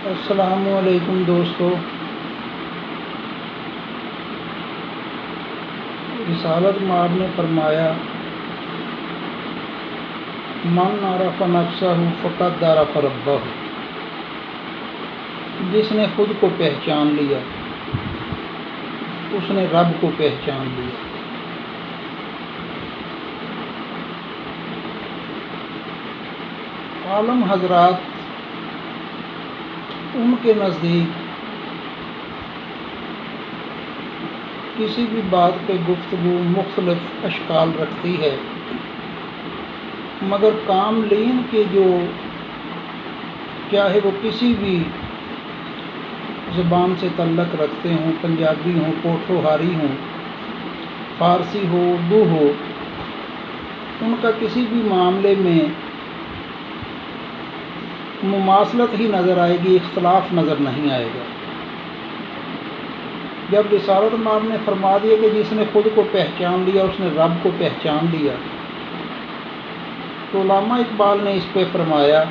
السلام علیکم دوستو، رسالت مآب نے فرمایا من عرف نفسہ فقد عرف ربہ، جس نے خود کو پہچان لیا اس نے رب کو پہچان لیا۔ عالم حضرات ان کے نزدیک کسی بھی بات پہ گفتگو مختلف اشکال رکھتی ہے، مگر کاملین کے جو چاہے وہ کسی بھی زبان سے تعلق رکھتے ہوں، پنجابی ہوں، پوٹھوہاری ہوں، فارسی ہو، اردو ہو، ان کا کسی بھی معاملے میں مماثلت ہی نظر آئے گی، اختلاف نظر نہیں آئے گا۔ جب رسالت مآب نے فرما دیا کہ جس نے خود کو پہچان لیا اس نے رب کو پہچان لیا، تو علامہ اقبال نے اس پہ فرمایا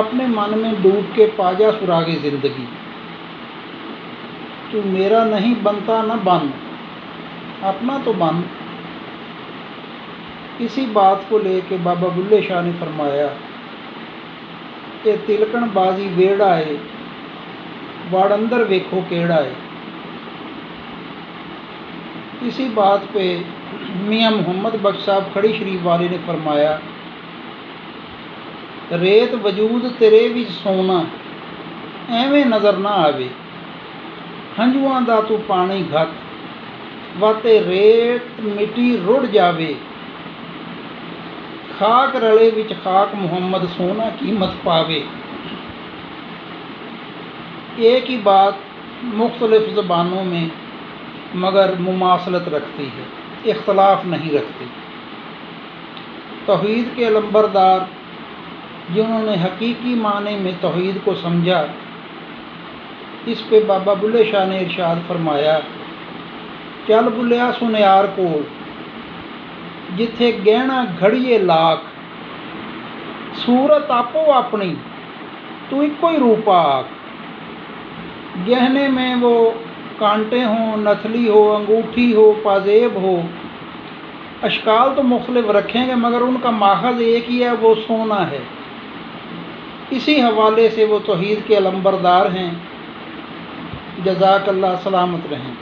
اپنے من میں ڈوب کے پاجا سراغ زندگی، تو میرا نہیں بنتا نہ بن، اپنا تو بن۔ اسی بات کو لے کے بابا بلے شاہ نے فرمایا کہ تلکن بازی ویڑا ہے واڑ اندر ویکھو کیڑا ہے۔ اسی بات پہ میاں محمد بخش صاحب کھڑی شریف والے نے فرمایا ریت وجود تیرے وچ سونا ایویں نظر نہ آوے، ہنجواں دا تو پانی گھت واتے ریت مٹی رڑ جاوے، خاک رلے وچ خاک محمد سونا قیمت پاوے۔ ایک ہی بات مختلف زبانوں میں مگر مماثلت رکھتی ہے، اختلاف نہیں رکھتی۔ توحید کے علمبردار جنہوں نے حقیقی معنی میں توحید کو سمجھا، اس پہ بابا بلے شاہ نے ارشاد فرمایا چل بلیا سنیار کول جتھے گہنا گھڑیے لاکھ، صورت آپو اپنی تو ایک ہی روپا آکھ۔ گہنے میں وہ کانٹے ہوں، نتھلی ہو، انگوٹھی ہو، پازیب ہو، اشکال تو مختلف رکھیں گے مگر ان کا ماخذ ایک ہی ہے، وہ سونا ہے۔ اسی حوالے سے وہ توحید کے علمبردار ہیں۔ جزاک اللہ، سلامت رہیں۔